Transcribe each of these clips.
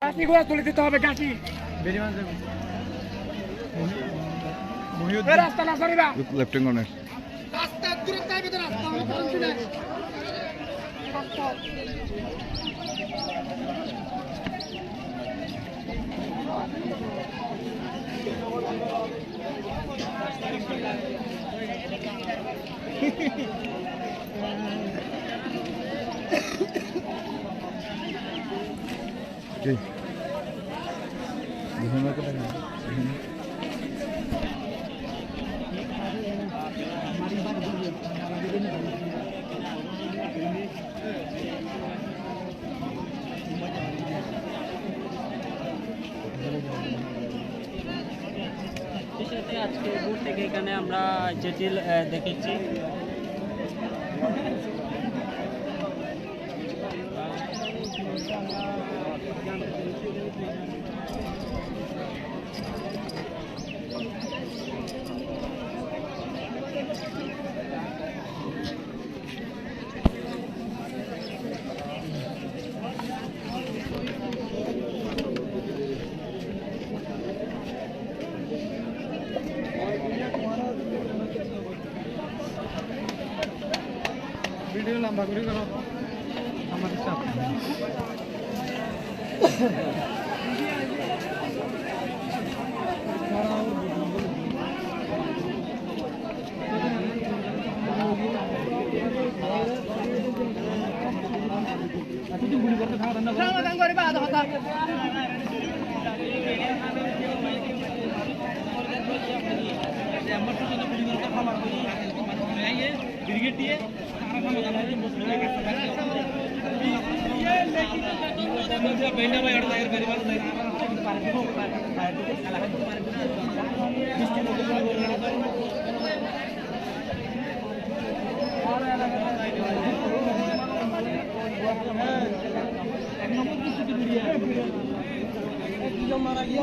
গাছিগুলো তুলে দিতে হবে গাছি রাস্তা না সরিবা লেফটেন্যান্ট রাস্তা দূরত্ব হবে তো রাস্তা আমরা করছি না কি বিভিন্ন কথা আজকে দূর থেকে এখানে আমরা যেটি দেখেছি ভিডিও লম্বা করে করো আমাদের সাথে গুলি করতে সমাধান করবে আধা কথা ব্রিগেড দিয়ে মারা গিয়া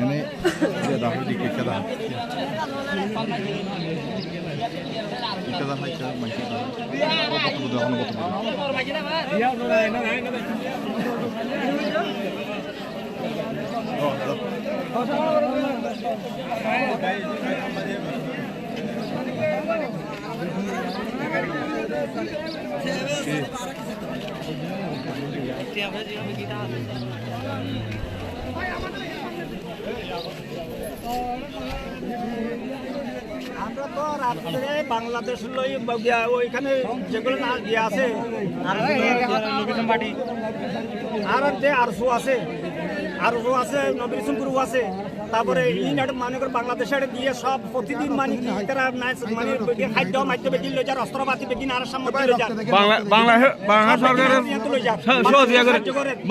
ini dia dah di kita dah hai ke macam tu betul betul orang betul dia sudah enak আমরা তো রাত্রে বাংলাদেশ ওইখানে যেগুলো না ইয়ে আছে আর আরসু আছে নবীনপুর আছে তারপরে মানে বাংলাদেশের দিয়ে সব প্রতিদিন মানে তারা মানে খাদ্য মাদ্য বেগি লই যার অস্ত্রপাতি বেগি আর সামগ্রী লই যার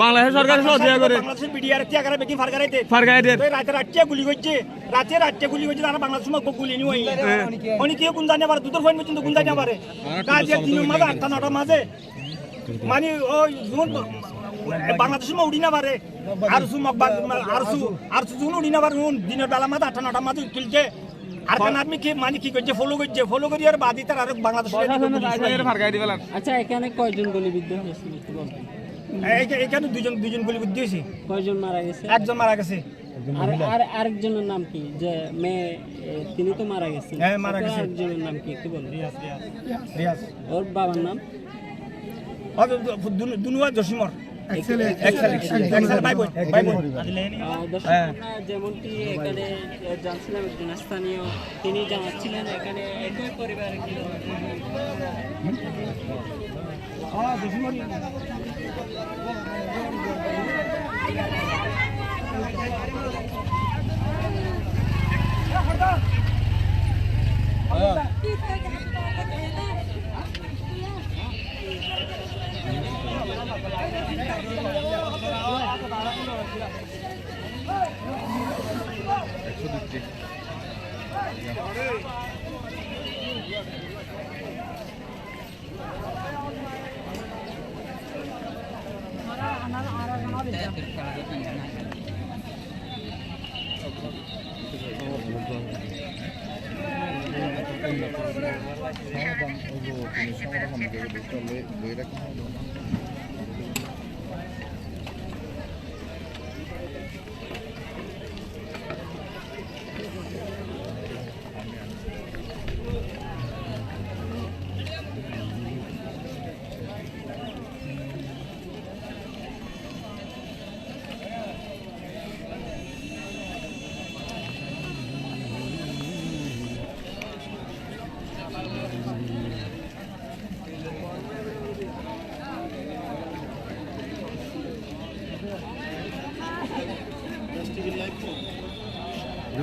বাংলাদেশ সরকারের বাংলাদেশের বিডিআর তিয়াগারে বেগি ফারগারাইতে রাতে গুলি করছে রাতে গুলি করছে তারা বাংলাদেশ গুলি নিয়ে উনি কেউ কোন জানে পারে দুটোর ফোন পর্যন্ত কোন জানে পারে কাজের দিনের মাঝে 8টা 9টার মাঝে মানে ওই বাংলাদেশের উড়ি না পারে আরসু যখন উড়ি না পারে দিনের বেলা মাঝে 8টা 9টার মাঝে তুলছে আর কেন আপনি কি মানে কি করছে ফলো করি আর বাদি তার আর বাংলাদেশ। আচ্ছা এখানে কয়জন গুলিবিদ্ধ হয়েছে একটু বলবেন? এখানে দুজন গুলিবিদ্ধ হয়েছে। কয়জন মারা গেছে? একজন মারা গেছে। আর আরেকজনের নাম কি? যে মেয়ে তিনি তো মারা গেছেন। হ্যাঁ মারা গেছে। আরেকজনের নাম কি একটু বলুন? রিয়াজ। ওর বাবার নাম? দুনুয়া জসিমর। দর্শক আমরা যেমনটি এখানে জানছিলাম একজন স্থানীয় তিনি জানাচ্ছিলেন এখানে একই পরিবারের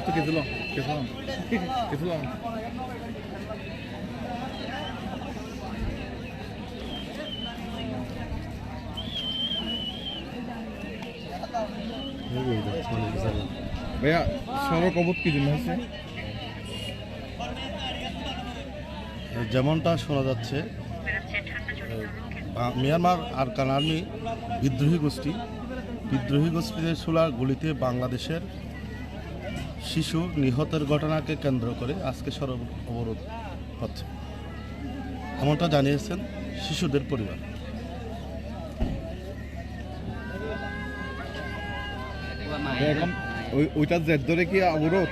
이것도 계슬러 계슬러 ভাইয়া সড়ক অবরোধ কি জন্য হয়েছে? যেমনটা শোনা যাচ্ছে মিয়ানমার আরকান আর্মি বিদ্রোহী গোষ্ঠীদের ছোড়া গুলিতে বাংলাদেশের শিশু নিহতের ঘটনাকে কেন্দ্র করে আজকে সড়ক অবরোধ হচ্ছে, এমনটা জানিয়েছেন শিশুদের পরিবার। এখন ওইটার জের ধরে কি অবরোধ?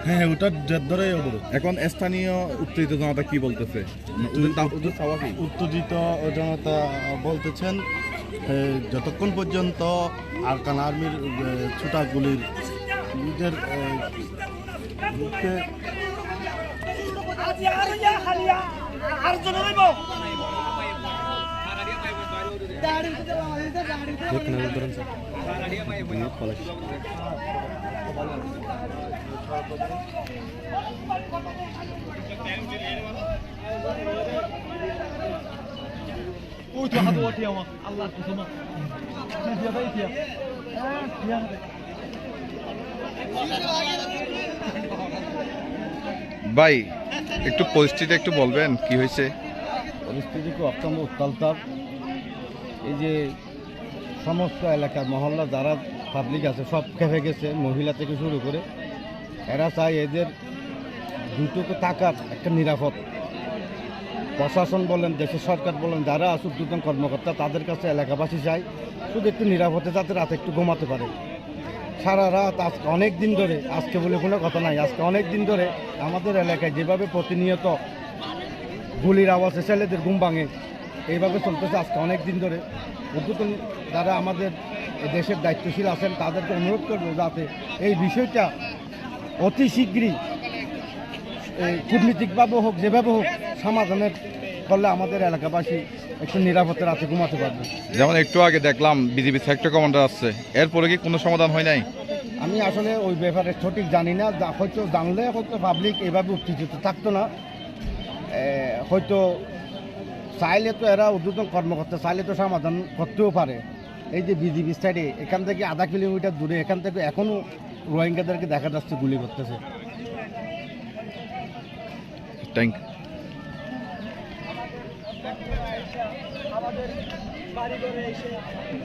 হ্যাঁ, ওটার জের ধরেই অবরোধ। এখন স্থানীয় উত্তেজিত জনতা কি বলতেছে? উত্তেজিত জনতা বলতেছেন যতক্ষণ পর্যন্ত আরকান আর্মির ছোটা গুলির নিজের ভাই একটু পরিস্থিতি একটু বলবেন কি হয়েছে? পরিস্থিতি খুব অত্যন্ত উত্তালতার। এই যে সমস্ত এলাকার মহল্লা যারা পাবলিক আছে সব খেপে গেছে, মহিলা থেকে শুরু করে। এরা চায় এদের দুটোকে থাকার একটা নিরাপদ। প্রশাসন বলেন, দেশের সরকার বলেন, যারা আসুক দুজন কর্মকর্তা তাদের কাছে এলাকাবাসী চাই শুধু একটু নিরাপদে যাতে রাতে একটু ঘুমাতে পারে। সারা রাত আজকে অনেক দিন ধরে, আজকে বলে কোনো কথা নাই, আজকে অনেক দিন ধরে আমাদের এলাকায় যেভাবে প্রতিনিয়ত গুলির আওয়াজে ছেলেদের ঘুম ভাঙে, এইভাবে চলতেছে আজকে অনেক দিন ধরে। উদ্যোতন যারা আমাদের দেশের দায়িত্বশীল আছেন তাদেরকে অনুরোধ করবো যাতে এই বিষয়টা অতি শীঘ্রই কূটনীতিকভাবে হোক, যেভাবে হোক সমাধানের করলে আমাদের এলাকাবাসী একটু নিরাপদে রাতে ঘুমাতে পারবে। যেমন একটু আগে দেখলাম বিজেপি সেক্টর কমান্ডার আসছে, এরপরে কি কোনো সমাধান হয় নাই? আমি আসলে ওই ব্যাপারে সঠিক জানি না, হয়তো জানলে হয়তো পাবলিক এভাবে উত্তেজিত থাকতো না। হয়তো চাইলে তো এরা ঊর্ধ্বতন কর্মকর্তা চাইলে তো সমাধান করতেও পারে। এই যে বিজিবি সাইডে এখান থেকে আধা কিলোমিটার দূরে এখান থেকে এখনও রোহিঙ্গাদেরকে দেখা যাচ্ছে গুলি করতেছে। Thank you. আমাদের বাড়ি ঘরে এসে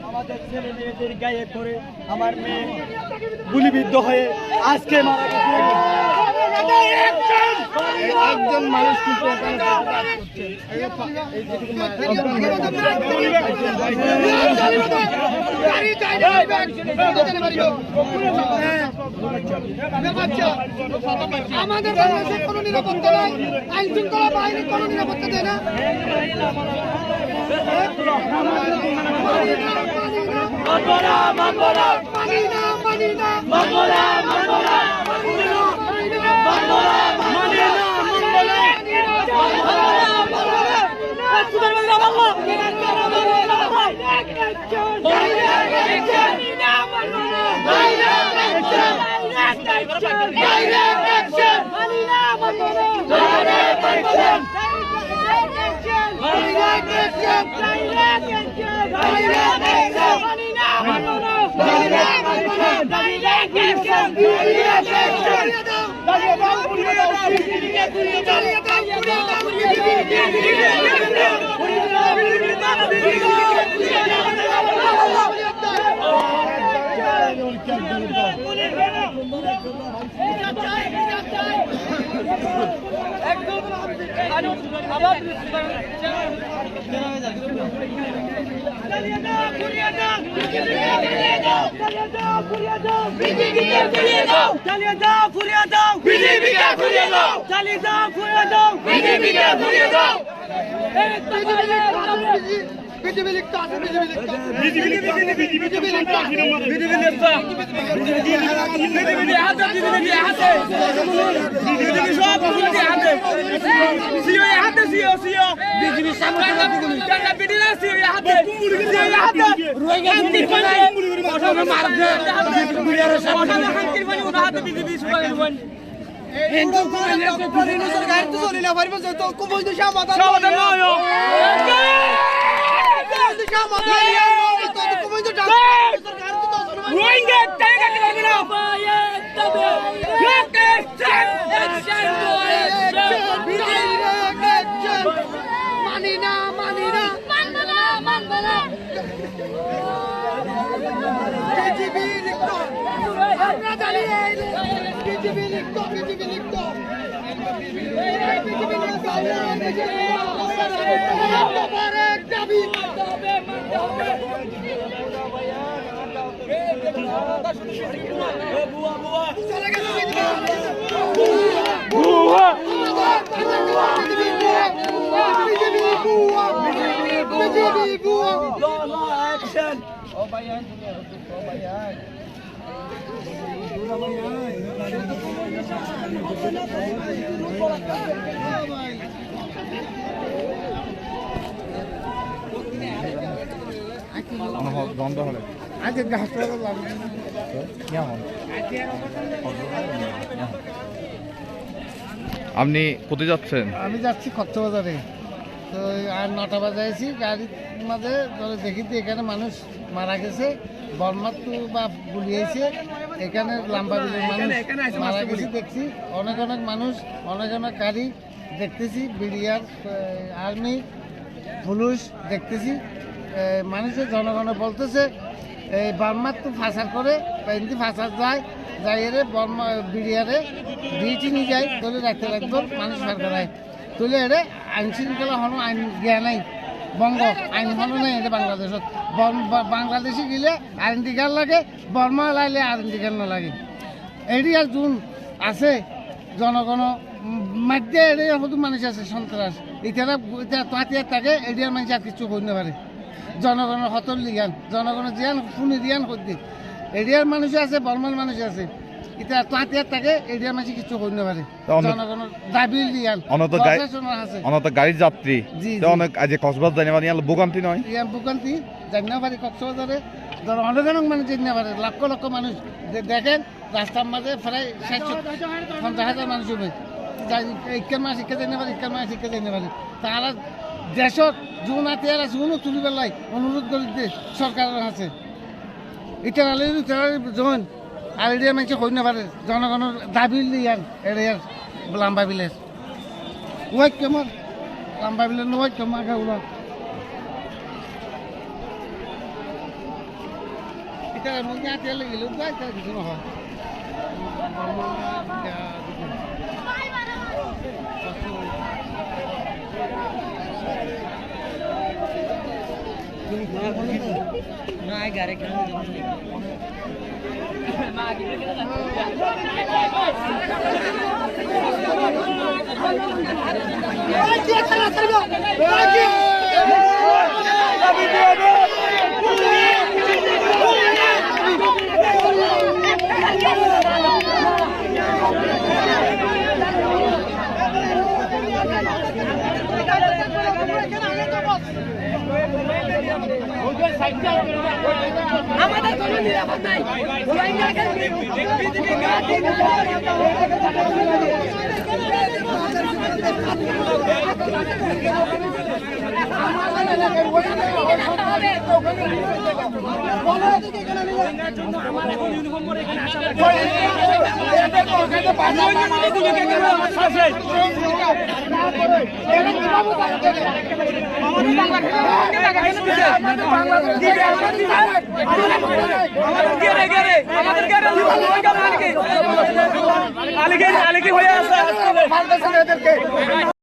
আমাদের ছেলে মেয়েদের গায়ে করে আমার মেয়ে গুলিবিদ্ধ হয়ে আজকে মারা গেছে। একজন মানুষ কিন্তু এখানে আমাদের বাংলাদেশে কোনো নিরাপত্তা নাই, আইন শৃঙ্খলা বাহিনী কোনো নিরাপত্তা দেয় না। আপনি কোথায় যাচ্ছেন? আমি যাচ্ছি কক্সবাজারে। তো আর 9টা বাজে আছি, গাড়ির মাঝে ধরে দেখি যে এখানে মানুষ মারা গেছে, বর্মাত্ম বা গুলিয়েছে, এখানে লম্বা বিলের মানুষ মারা গেছে দেখছি। অনেক অনেক মানুষ, অনেক অনেক গাড়ি দেখতেছি, বিডিআর, আর্মি, পুলিশ দেখতেছি। মানুষের জনগণ বলতেছে এই বর্মাত্ম ফাঁসার করে এমনি ফাঁসার যায়, যাই রে বর্মা বিডিআরে ডিউটি নিয়ে যায়, তুলে রাখতে লাগবে মানুষ সরকার তুলে এরে আইন শৃঙ্খলা হনো, আইন জ্ঞান নাই, বঙ্গ আইন হনো নাই এটা বাংলাদেশত। বাংলাদেশে গেলে আইডেন্টি কার্ড লাগে, বর্মা লাইলে আইডেন্টি কার্ড না লাগে। এটি আর যোন আছে জনগণ মাধ্যে এটি শুধু মানুষ আছে সন্ত্রাস, এটা তাঁতিয়ার থাকে এটির মানুষ আর কিছু করতে পারে। জনগণের হতর লিগান, জনগণের জিয়ান শুনে দিয়ান করতে এরিয়ার মানুষ আছে, বর্মার মানুষ আছে, এটা তাঁতিয়ার থাকে এরিয়ার মানুষ কিছু করতে পারে। জনগণের দাবি দিয়ান আছে, অনত গাড়ির যাত্রী অনেক আজ কক্সবাজার জানি ভোগান্তি নয়, ভোগান্তি জানি পারি। কক্সবাজারে ধরো অনেক অনেক মানুষ জানি পারে, লক্ষ লক্ষ মানুষ দেখেন রাস্তার মাঝে প্রায় 60-50,000 মানুষ হবে। ইকের মাস শিক্ষা জানি পারে, ইকের মাস শিক্ষা জানি পারে। তারা দেশত যোন আতিয়ার আছে কোনো তুলিবার লাই অনুরোধ করি সরকারের আছে। ইটার আলে জন আর এরিয়া মানুষ কই না পারে, জনগণের দাবি দিয়ান এরিয়ার লম্বা বিলের ওয়াই কেমন লম্বা বিলের ওয়াই কেমন আগাগুলো ইটার মধ্যে আতিয়ার লেগে কিছু নহয়। না আমাদের কোনো নিরাপদ নাই আলিকে হয়ে আছে